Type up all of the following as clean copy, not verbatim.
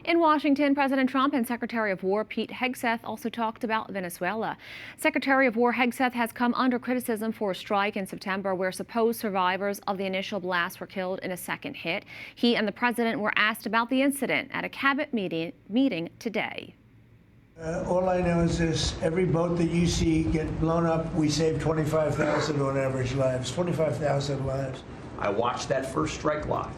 In Washington, President Trump and Secretary of War Pete Hegseth also talked about Venezuela. Secretary of War Hegseth has come under criticism for a strike in September where supposed survivors of the initial blast were killed in a second hit. He and the president were asked about the incident at a cabinet meeting today. All I know is this: every boat that you see get blown up, we save 25,000 on average lives. 25,000 lives. I watched that first strike live.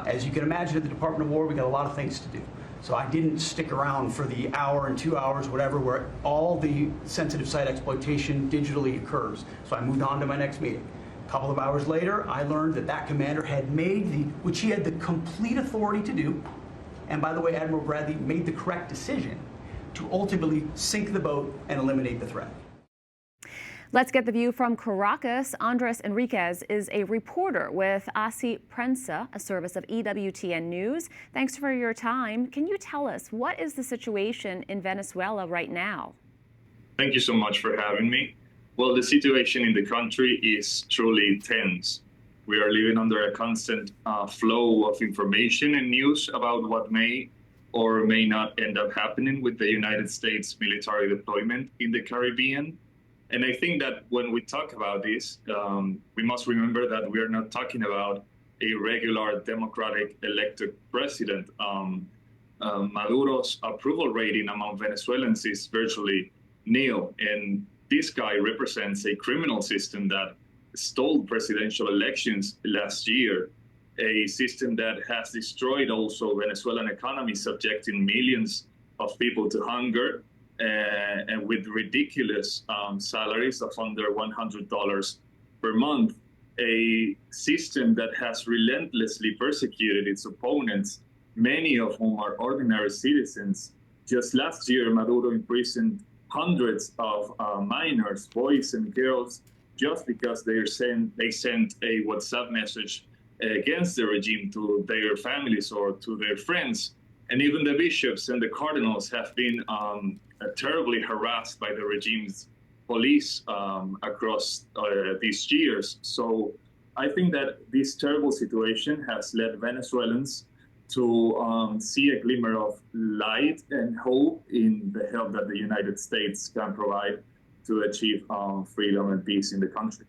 As you can imagine, at the Department of War, we got a lot of things to do. So I didn't stick around for the hour and 2 hours, whatever, where all the sensitive site exploitation digitally occurs. So I moved on to my next meeting. A couple of hours later, I learned that that commander had made which he had the complete authority to do, and by the way, Admiral Bradley made the correct decision to ultimately sink the boat and eliminate the threat. Let's get the view from Caracas. Andrés Enriquez is a reporter with ACI Prensa, a service of EWTN News. Thanks for your time. Can you tell us what is the situation in Venezuela right now? Thank you so much for having me. Well, the situation in the country is truly tense. We are living under a constant flow of information and news about what may or may not end up happening with the United States military deployment in the Caribbean. And I think that when we talk about this, we must remember that we are not talking about a regular democratic elected president. Maduro's approval rating among Venezuelans is virtually nil. And this guy represents a criminal system that stole presidential elections last year, a system that has destroyed also Venezuelan economy, subjecting millions of people to hunger, and with ridiculous salaries of under $100 per month, a system that has relentlessly persecuted its opponents, many of whom are ordinary citizens. Just last year, Maduro imprisoned hundreds of minors, boys and girls, just because they sent a WhatsApp message against the regime to their families or to their friends. And even the bishops and the cardinals have been terribly harassed by the regime's police across these years. So I think that this terrible situation has led Venezuelans to see a glimmer of light and hope in the help that the United States can provide to achieve freedom and peace in the country.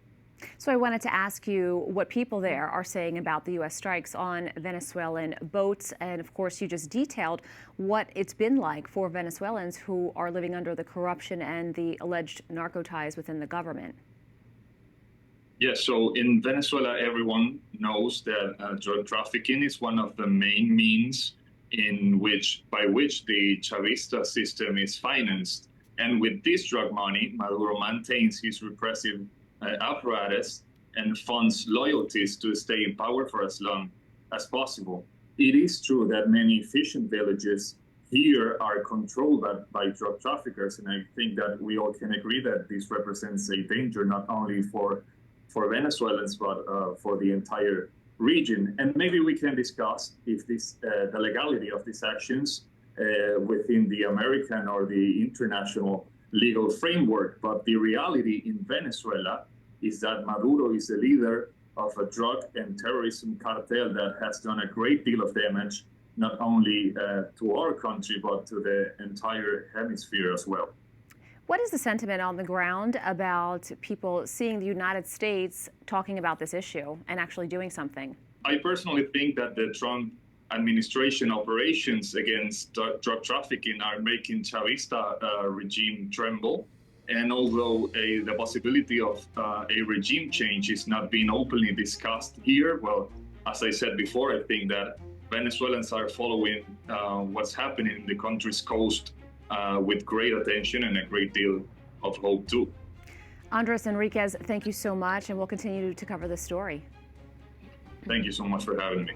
So I wanted to ask you what people there are saying about the U.S. strikes on Venezuelan boats. And of course, you just detailed what it's been like for Venezuelans who are living under the corruption and the alleged narco-ties within the government. Yes, so in Venezuela, everyone knows that drug trafficking is one of the main means by which the Chavista system is financed. And with this drug money, Maduro maintains his repressive apparatus and funds loyalties to stay in power for as long as possible. It is true that many fishing villages here are controlled by drug traffickers, and I think that we all can agree that this represents a danger not only for Venezuelans but for the entire region. And maybe we can discuss if the legality of these actions within the American or the international legal framework. But the reality in Venezuela is that Maduro is the leader of a drug and terrorism cartel that has done a great deal of damage, not only to our country, but to the entire hemisphere as well. What is the sentiment on the ground about people seeing the United States talking about this issue and actually doing something? I personally think that the Trump administration operations against drug trafficking are making Chavista regime tremble. And although the possibility of a regime change is not being openly discussed here, well, as I said before, I think that Venezuelans are following what's happening in the country's coast with great attention and a great deal of hope too. Andrés Enriquez, thank you so much, and we'll continue to cover this story. Thank you so much for having me.